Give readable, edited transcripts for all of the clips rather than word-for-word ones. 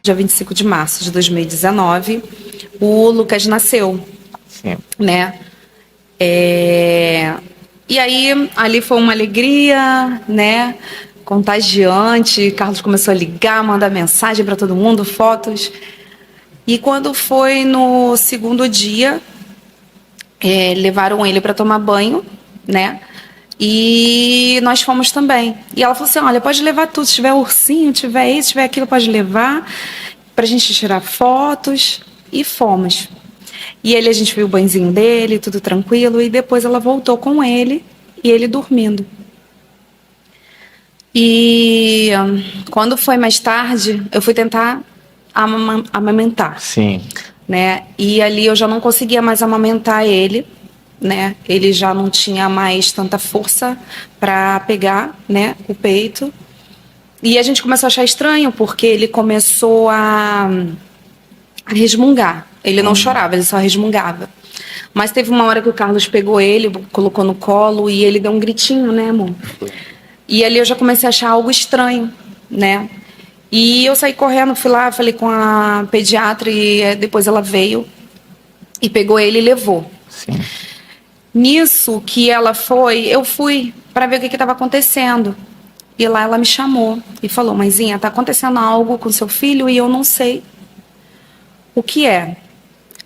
dia 25 de março de 2019, o Lucas nasceu, Sim. né? E aí, ali foi uma alegria, né? Contagiante. Carlos começou a ligar, mandar mensagem para todo mundo, fotos. E quando foi no segundo dia, levaram ele para tomar banho, né? E nós fomos também. E ela falou assim: olha, pode levar tudo. Se tiver ursinho, tiver isso, tiver aquilo, pode levar. Pra gente tirar fotos. E fomos. E ele, a gente viu o banhozinho dele, tudo tranquilo. E depois ela voltou com ele e ele dormindo. E quando foi mais tarde, eu fui tentar amamentar. Sim. Né? E ali eu já não conseguia mais amamentar ele, né? Ele já não tinha mais tanta força para pegar, né, o peito. E a gente começou a achar estranho, porque ele começou a resmungar. Ele não chorava, ele só resmungava. Mas teve uma hora que o Carlos pegou ele, colocou no colo e ele deu um gritinho, né, amor? E ali eu já comecei a achar algo estranho, né? E eu saí correndo, fui lá, falei com a pediatra e depois ela veio e pegou ele e levou. Sim. Nisso que ela foi, eu fui para ver o que estava acontecendo. E lá ela me chamou e falou: mãezinha, tá acontecendo algo com seu filho e eu não sei o que é.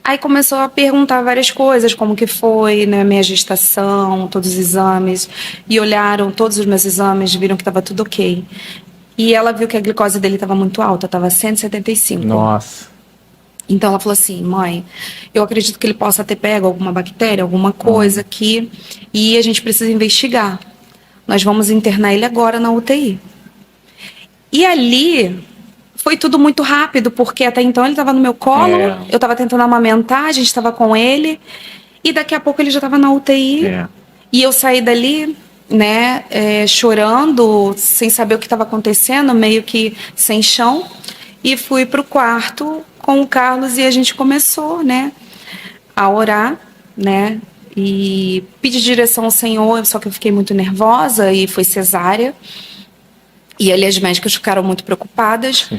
Aí começou a perguntar várias coisas, como que foi, né, minha gestação, todos os exames. E olharam todos os meus exames, viram que estava tudo ok. E ela viu que a glicose dele estava muito alta, estava 175. Nossa. Então ela falou assim: mãe, eu acredito que ele possa ter pego alguma bactéria, alguma coisa aqui, e a gente precisa investigar. Nós vamos internar ele agora na UTI. E ali foi tudo muito rápido, porque até então ele estava no meu colo, eu estava tentando amamentar, a gente estava com ele, e daqui a pouco ele já estava na UTI. E eu saí dali, né, chorando, sem saber o que estava acontecendo, meio que sem chão, e fui para o quarto com o Carlos e a gente começou, né, a orar, né, e pedir direção ao Senhor, só que eu fiquei muito nervosa e foi cesárea. E ali as médicas ficaram muito preocupadas.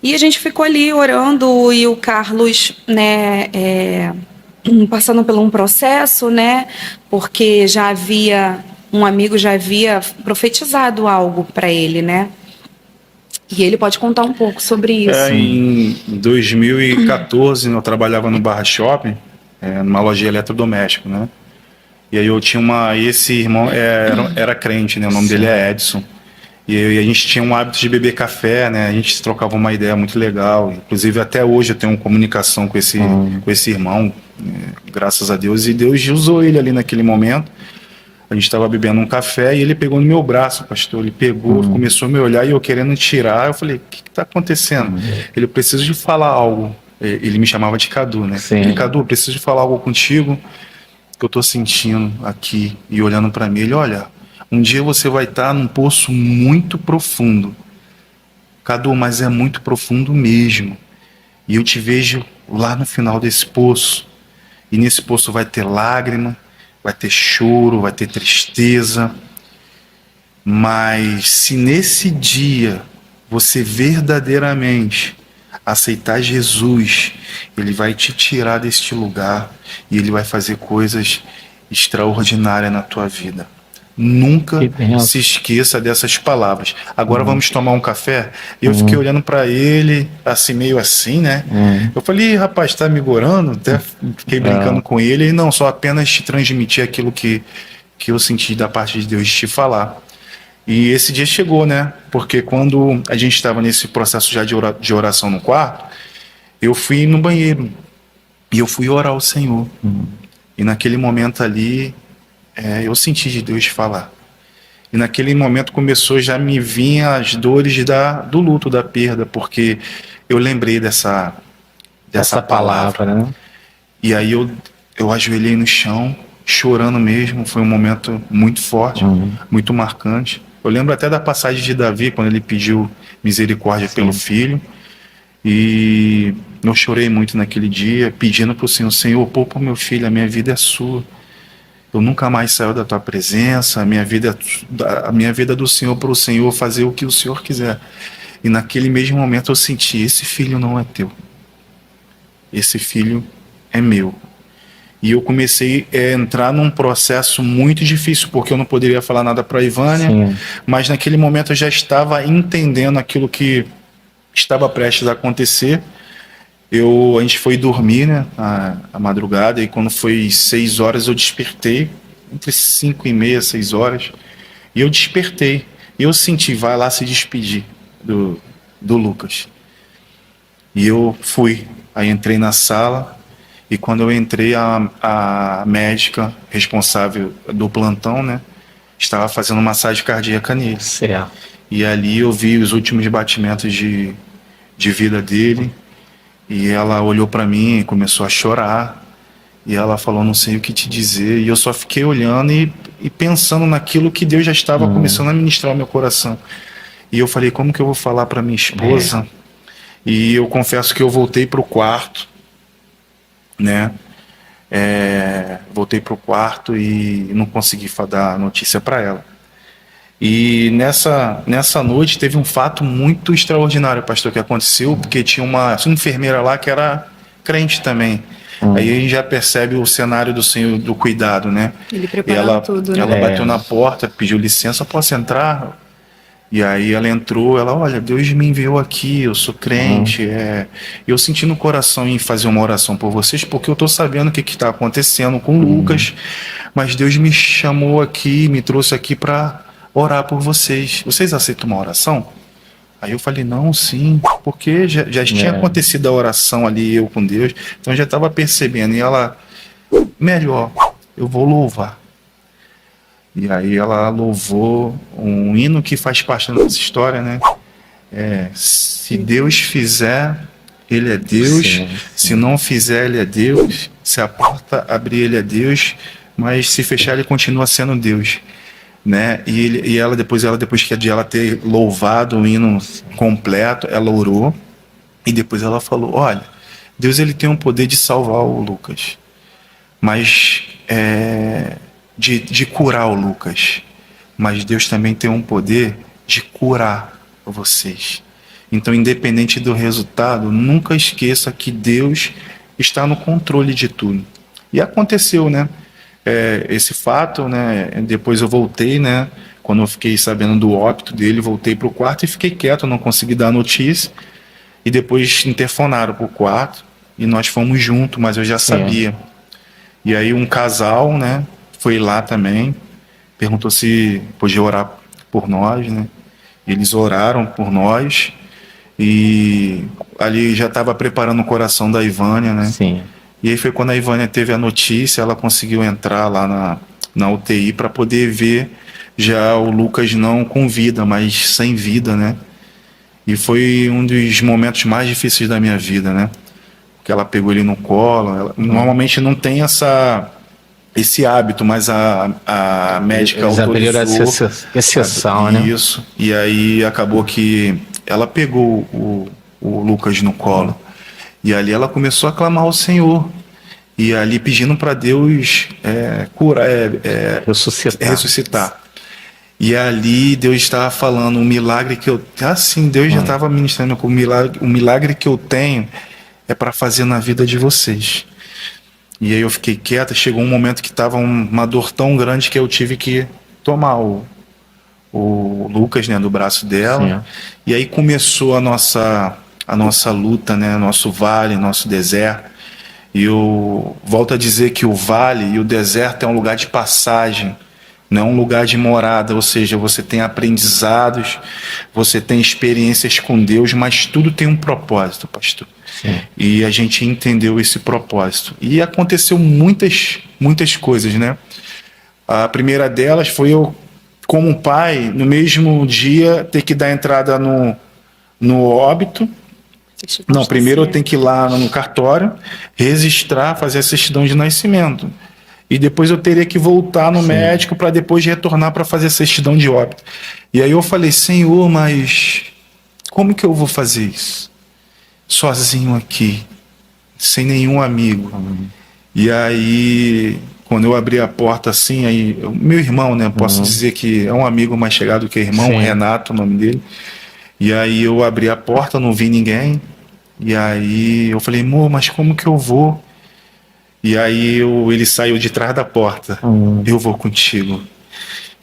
E a gente ficou ali orando e o Carlos, né, passando por um processo, né, porque já havia, um amigo já havia profetizado algo para ele, né. E ele pode contar um pouco sobre isso. Em 2014, eu trabalhava no Barra Shopping, numa loja de eletrodoméstico, né? E aí eu tinha esse irmão era crente, né? O nome dele é Edson. E a gente tinha um hábito de beber café, né? A gente trocava uma ideia muito legal. Inclusive até hoje eu tenho uma comunicação com esse irmão, graças a Deus. E Deus usou ele ali naquele momento. A gente estava bebendo um café e ele pegou no meu braço, pastor. Ele pegou, começou a me olhar e eu querendo tirar. Eu falei: o que está acontecendo? Ele: precisa de falar algo. Ele me chamava de Cadu, né? Sim. Ele: Cadu, preciso de falar algo contigo que eu estou sentindo aqui. E olhando para mim, ele: olha, um dia você vai estar num poço muito profundo. Cadu, mas é muito profundo mesmo. E eu te vejo lá no final desse poço. E nesse poço vai ter lágrima, vai ter choro, vai ter tristeza. Mas se nesse dia você verdadeiramente aceitar Jesus, Ele vai te tirar deste lugar e Ele vai fazer coisas extraordinárias na tua vida. Nunca se esqueça dessas palavras. Agora vamos tomar um café? Eu fiquei olhando para ele, assim, meio assim, né? Eu falei: rapaz, tá me gorando? Até fiquei brincando com ele. E não, só apenas te transmitir aquilo que eu senti da parte de Deus de te falar. E esse dia chegou, né? Porque quando a gente estava nesse processo já de oração no quarto, eu fui no banheiro e eu fui orar ao Senhor. E naquele momento ali, eu senti de Deus falar. E naquele momento começou já a me vir as dores do luto, da perda, porque eu lembrei dessa palavra, né? E aí eu ajoelhei no chão, chorando mesmo. Foi um momento muito forte, muito marcante. Eu lembro até da passagem de Davi, quando ele pediu misericórdia pelo filho. E eu chorei muito naquele dia, pedindo para o Senhor: Senhor, poupa meu filho, a minha vida é sua. Eu nunca mais saio da tua presença, a minha vida é do Senhor, para o Senhor fazer o que o Senhor quiser. E naquele mesmo momento eu senti, esse filho não é teu. Esse filho é meu. E eu comecei a entrar num processo muito difícil, porque eu não poderia falar nada para a Ivânia, Sim. mas naquele momento eu já estava entendendo aquilo que estava prestes a acontecer. A gente foi dormir, né, a madrugada, e quando foi 6 horas eu despertei, entre 5h30 e 6 horas, e eu despertei. E eu senti, vai lá se despedir do Lucas. E eu fui. Aí entrei na sala, e quando eu entrei, a médica responsável do plantão, né, estava fazendo massagem cardíaca nele. Certo. E ali eu vi os últimos batimentos de vida dele, e ela olhou para mim e começou a chorar, e ela falou, não sei o que te dizer, e eu só fiquei olhando e pensando naquilo que Deus já estava começando a ministrar ao meu coração. E eu falei, como que eu vou falar para minha esposa? E eu confesso que eu voltei para o quarto, né? Voltei para o quarto e não consegui dar notícia para ela. E nessa noite teve um fato muito extraordinário, pastor, que aconteceu, porque tinha uma enfermeira lá que era crente também. Aí a gente já percebe o cenário do Senhor, do cuidado, né? Ele preparou tudo, né? Ela bateu na porta, pediu licença, posso entrar? E aí ela entrou, olha, Deus me enviou aqui, eu sou crente, eu senti no coração em fazer uma oração por vocês, porque eu estou sabendo o que está acontecendo com o Lucas, mas Deus me chamou aqui, me trouxe aqui para orar por vocês. Vocês aceitam uma oração? Aí eu falei, não, sim, porque já tinha acontecido a oração ali, eu com Deus, então eu já estava percebendo. E ela, melhor, eu vou louvar. E aí ela louvou um hino que faz parte da nossa história, né? Se Deus fizer, Ele é Deus. Sim. Se não fizer, Ele é Deus. Se a porta abrir, Ele é Deus. Mas se fechar, Ele continua sendo Deus, né? E ela depois de ela ter louvado o hino completo, ela orou. E depois ela falou, olha, Deus ele tem o poder de salvar o Lucas. Mas... de curar o Lucas, mas Deus também tem um poder de curar vocês. Então, independente do resultado, nunca esqueça que Deus está no controle de tudo. E aconteceu, né? Esse fato, né? Depois eu voltei, né? Quando eu fiquei sabendo do óbito dele, voltei para o quarto e fiquei quieto, não consegui dar notícia. E depois interfonaram para o quarto e nós fomos juntos, mas eu já sabia. E aí um casal, né? Foi lá também, perguntou se podia orar por nós, né? Eles oraram por nós e ali já estava preparando o coração da Ivânia, né? Sim. E aí foi quando a Ivânia teve a notícia, ela conseguiu entrar lá na UTI para poder ver já o Lucas não com vida, mas sem vida, né? E foi um dos momentos mais difíceis da minha vida, né? Porque ela pegou ele no colo, normalmente não tem esse hábito, mas a médica autorizou. Essa exceção, né? Isso. E aí acabou que ela pegou o Lucas no colo. E ali ela começou a clamar ao Senhor. E ali pedindo para Deus curar, ressuscitar. E ali Deus estava falando, um milagre que eu... Assim, Deus já estava ministrando com o milagre que eu tenho é para fazer na vida de vocês. E aí eu fiquei quieta, chegou um momento que estava uma dor tão grande que eu tive que tomar o Lucas, né, do braço dela. Sim. E aí começou a nossa luta, né, nosso vale, nosso deserto. E eu volto a dizer que o vale e o deserto é um lugar de passagem, não é um lugar de morada, ou seja, você tem aprendizados, você tem experiências com Deus, mas tudo tem um propósito, pastor. Sim. E a gente entendeu esse propósito. E aconteceu muitas coisas, né? A primeira delas foi eu, como pai, no mesmo dia, ter que dar entrada no óbito. Não, primeiro eu tenho que ir lá no cartório, registrar, fazer a certidão de nascimento. E depois eu teria que voltar no médico para depois retornar para fazer a certidão de óbito. E aí eu falei, Senhor, mas como que eu vou fazer isso? Sozinho aqui, sem nenhum amigo. E aí, quando eu abri a porta assim, meu irmão, né, posso dizer que é um amigo mais chegado que irmão, Renato, o nome dele. E aí eu abri a porta, não vi ninguém. E aí eu falei, amor, mas como que eu vou? E aí ele saiu de trás da porta. Eu vou contigo.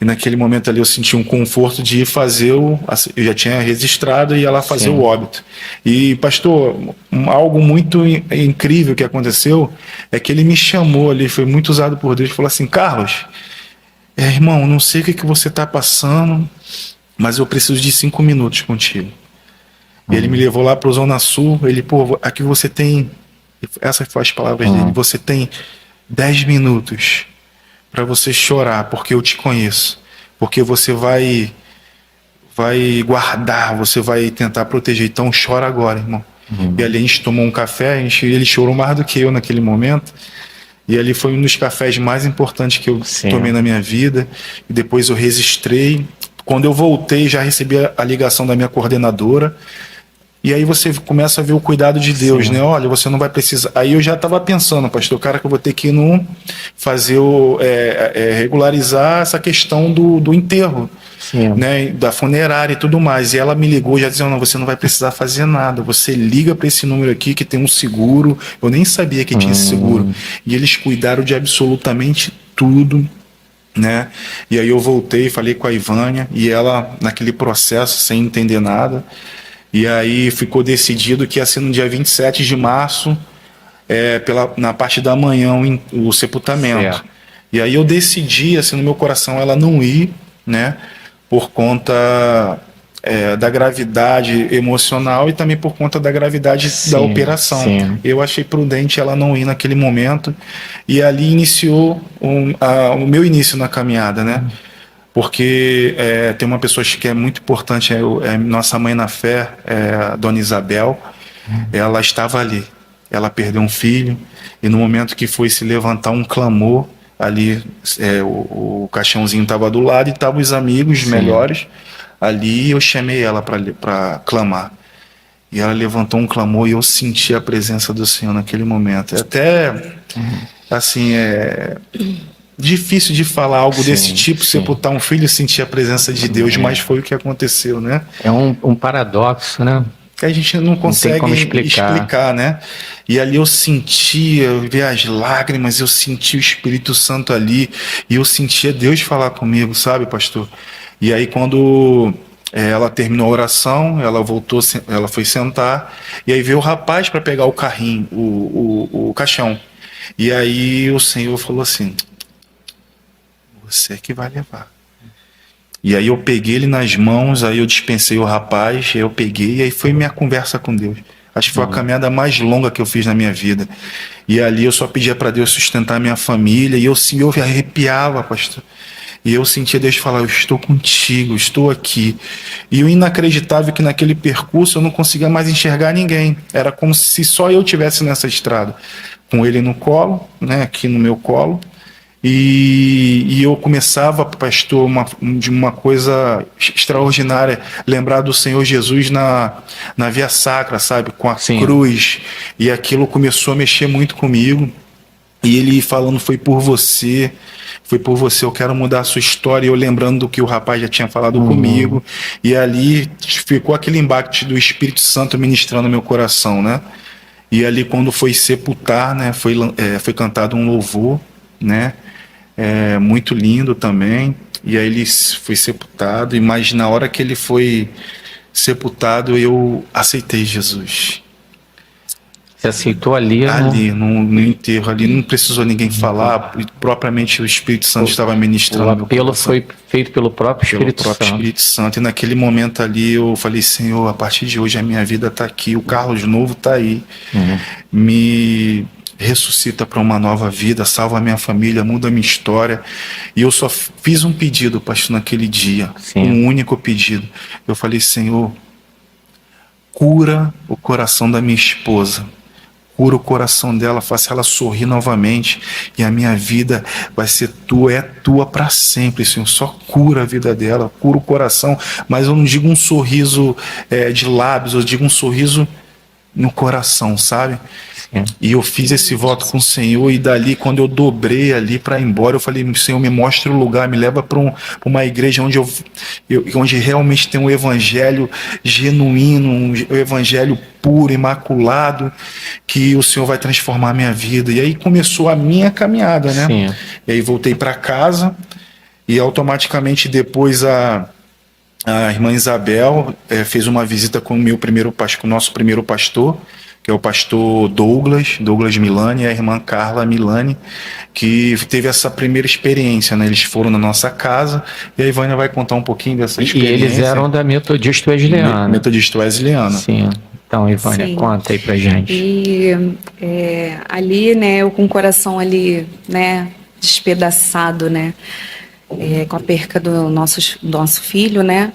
E naquele momento ali eu senti um conforto de ir fazer eu já tinha registrado e ia lá fazer o óbito. E pastor, algo muito incrível que aconteceu é que ele me chamou ali, foi muito usado por Deus, falou assim, Carlos, irmão, não sei o que você está passando, mas eu preciso de 5 minutos contigo. E ele me levou lá para o Zona Sul, ele, pô, aqui você tem, essas foram as palavras dele, você tem 10 minutos para você chorar, porque eu te conheço, porque você vai guardar, você vai tentar proteger, então chora agora, irmão. E ali a gente tomou um café, ele chorou mais do que eu naquele momento, e ali foi um dos cafés mais importantes que eu tomei na minha vida, e depois eu registrei. Quando eu voltei, já recebi a ligação da minha coordenadora. E aí você começa a ver o cuidado de Deus, né? Olha, você não vai precisar. Aí eu já estava pensando, pastor, cara, que eu vou ter que ir fazer regularizar essa questão do enterro, né? Da funerária e tudo mais. E ela me ligou já dizendo, não, você não vai precisar fazer nada. Você liga para esse número aqui que tem um seguro. Eu nem sabia que tinha esse seguro. E eles cuidaram de absolutamente tudo, né? E aí eu voltei, falei com a Ivânia e ela naquele processo sem entender nada. E aí ficou decidido que ia ser no dia 27 de março, na parte da manhã, o sepultamento. E aí eu decidi, assim, no meu coração, ela não ir, né? Por conta da gravidade emocional e também por conta da gravidade da operação. Eu achei prudente ela não ir naquele momento. E ali iniciou o meu início na caminhada, né? Porque tem uma pessoa que é muito importante, nossa mãe na fé, a Dona Isabel, ela estava ali, ela perdeu um filho, e no momento que foi se levantar um clamor, ali o caixãozinho estava do lado e estavam os amigos melhores, ali eu chamei ela para clamar, e ela levantou um clamor e eu senti a presença do Senhor naquele momento, até assim, difícil de falar algo desse tipo, sepultar um filho e sentir a presença de Deus, mas foi o que aconteceu, né? É um paradoxo, né? Que a gente não consegue explicar, né? E ali eu vi as lágrimas, eu senti o Espírito Santo ali, e eu sentia Deus falar comigo, sabe, pastor? E aí quando ela terminou a oração, ela foi sentar, e aí veio o rapaz para pegar o carrinho, o caixão. E aí o Senhor falou assim, você que vai levar. E aí eu peguei ele nas mãos, aí eu dispensei o rapaz, aí eu peguei, e aí foi minha conversa com Deus. Acho que foi a caminhada mais longa que eu fiz na minha vida. E ali eu só pedia para Deus sustentar a minha família, e eu arrepiava, pastor. E eu sentia Deus falar, eu estou contigo, estou aqui. E o inacreditável é que naquele percurso eu não conseguia mais enxergar ninguém. Era como se só eu estivesse nessa estrada. Com ele no colo, né, aqui no meu colo. E eu começava, pastor, de uma coisa extraordinária, lembrar do Senhor Jesus na Via Sacra, sabe, com a cruz, e aquilo começou a mexer muito comigo, e ele falando, foi por você, eu quero mudar a sua história, e eu lembrando do que o rapaz já tinha falado comigo, e ali ficou aquele embate do Espírito Santo ministrando meu coração, né, e ali quando foi sepultar, né, foi cantado um louvor, né, muito lindo também, e aí ele foi sepultado, mas na hora que ele foi sepultado eu aceitei Jesus. Você aceitou ali? No enterro, ali não precisou ninguém falar, propriamente o Espírito Santo estava ministrando. O apelo foi feito pelo próprio Espírito Santo. E naquele momento ali eu falei, Senhor, a partir de hoje a minha vida está aqui, o Carlos novo está aí, me ressuscita para uma nova vida, salva a minha família, muda a minha história. E eu só fiz um pedido, pastor, naquele dia, um único pedido. Eu falei, Senhor, cura o coração da minha esposa, cura o coração dela, faça ela sorrir novamente, e a minha vida vai ser tua, é tua para sempre, Senhor. Só cura a vida dela, cura o coração, mas eu não digo um sorriso de lábios, eu digo um sorriso no coração, sabe? Sim. E eu fiz esse voto com o Senhor, e dali, quando eu dobrei ali para ir embora, eu falei: Senhor, me mostra o lugar, me leva para uma igreja onde onde realmente tem um evangelho genuíno, um evangelho puro, imaculado, que o Senhor vai transformar a minha vida. E aí começou a minha caminhada, né? Sim. E aí voltei para casa, e automaticamente depois a irmã Isabel fez uma visita com o nosso primeiro pastor, que é o pastor Douglas Milani, e a irmã Carla Milani, que teve essa primeira experiência, né? Eles foram na nossa casa, e a Ivânia vai contar um pouquinho dessa E experiência. eles eram da Metodista Wesleyana. Metodista Wesleyana. Sim. Então, Ivânia, Sim. conta aí pra gente. E ali, né, eu com o coração ali, né, despedaçado, né, com a perca do nosso filho, né,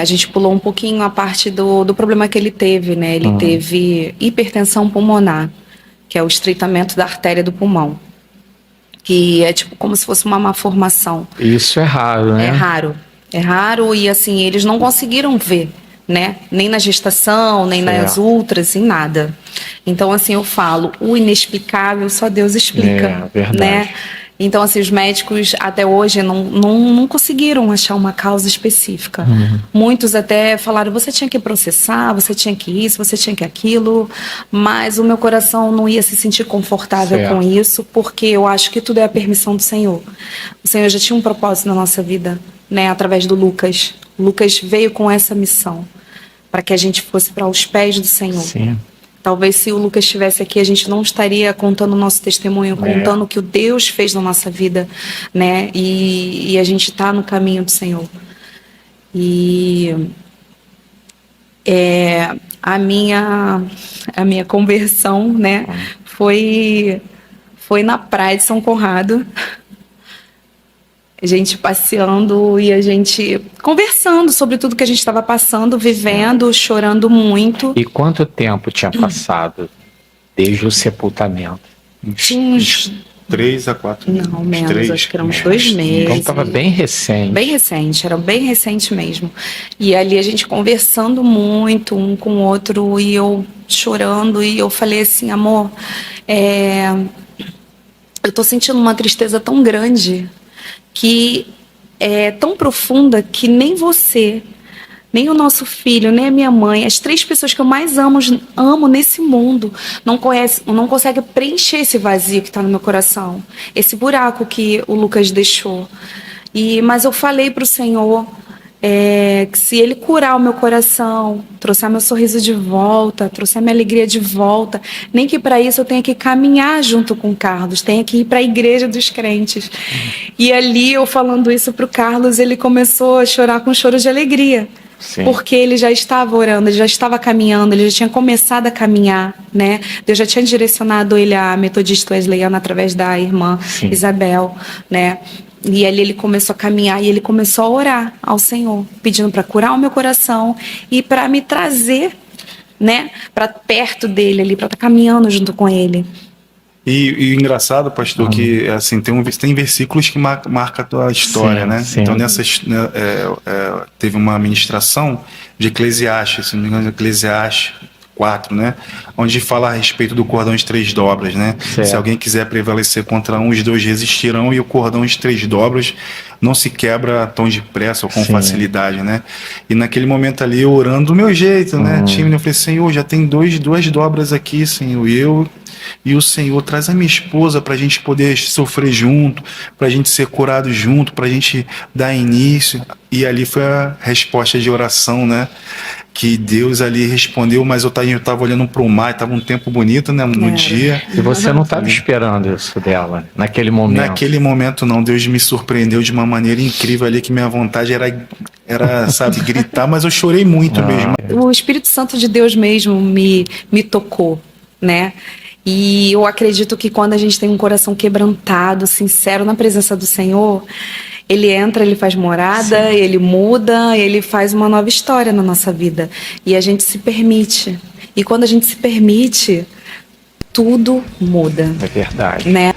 a gente pulou um pouquinho a parte do problema que ele teve, né, ele teve hipertensão pulmonar, que é o estreitamento da artéria do pulmão, que é tipo como se fosse uma malformação. Isso é raro, né? É raro e assim, eles não conseguiram ver, né? Nem na gestação, nem nas ultras, em nada. Então, assim, eu falo, o inexplicável só Deus explica, verdade. né? Então, assim, os médicos até hoje não conseguiram achar uma causa específica. Muitos até falaram, você tinha que processar, você tinha que isso, você tinha que aquilo, mas o meu coração não ia se sentir confortável com isso, porque eu acho que tudo é a permissão do Senhor. O Senhor já tinha um propósito na nossa vida, né? Através do Lucas. O Lucas veio com essa missão, para que a gente fosse para os pés do Senhor. Sim. Talvez se o Lucas estivesse aqui, a gente não estaria contando o nosso testemunho, contando o que o Deus fez na nossa vida, né? E a gente está no caminho do Senhor. E a minha conversão, né? Foi na praia de São Conrado. A gente passeando e a gente conversando sobre tudo que a gente estava passando, vivendo, chorando muito. E quanto tempo tinha passado desde o sepultamento? Tinha uns 3 a 4 meses. Não, menos, acho que eram uns 2 meses. Então estava bem recente. Bem recente, era bem recente mesmo. E ali a gente conversando muito, um com o outro, e eu chorando, e eu falei assim, amor, eu tô sentindo uma tristeza tão grande, que é tão profunda, que nem você, nem o nosso filho, nem a minha mãe, as 3 pessoas que eu mais amo nesse mundo, não conseguem preencher esse vazio que está no meu coração, esse buraco que o Lucas deixou. Mas eu falei para o Senhor que se Ele curar o meu coração, trouxer meu sorriso de volta, trouxer minha alegria de volta, nem que para isso eu tenha que caminhar junto com o Carlos, tenha que ir para a igreja dos crentes. E ali, eu falando isso para o Carlos, ele começou a chorar com choro de alegria. Sim. Porque ele já estava orando, ele já estava caminhando, ele já tinha começado a caminhar, né? Deus já tinha direcionado ele à Metodista Wesleyana através da irmã Isabel, né? E ali ele começou a caminhar e ele começou a orar ao Senhor, pedindo para curar o meu coração e para me trazer, né, para perto dele ali, para estar caminhando junto com ele. E engraçado, pastor, que assim, tem versículos que marcam a história, né? Sim. Então, teve uma ministração de Eclesiastes, se não me engano, Eclesiastes 4, né? Onde fala a respeito do cordão de 3 dobras, né? Certo. Se alguém quiser prevalecer contra um, os 2 resistirão, e o cordão de 3 dobras não se quebra tão depressa ou com facilidade, né? E naquele momento ali, eu orando do meu jeito, né? Tímido, eu falei, Senhor, já tem 2 dobras aqui, Senhor, e o Senhor traz a minha esposa para a gente poder sofrer junto, para a gente ser curado junto, para a gente dar início. E ali foi a resposta de oração, né? Que Deus ali respondeu, mas eu estava olhando para o mar, estava um tempo bonito, né? No dia. E você não estava esperando isso dela, naquele momento? Naquele momento não, Deus me surpreendeu de uma maneira incrível ali, que minha vontade era sabe, gritar, mas eu chorei muito mesmo. O Espírito Santo de Deus mesmo me tocou, né? E eu acredito que quando a gente tem um coração quebrantado, sincero na presença do Senhor, Ele entra, Ele faz morada, Ele muda, Ele faz uma nova história na nossa vida. E a gente se permite. E quando a gente se permite, tudo muda. É verdade. Né?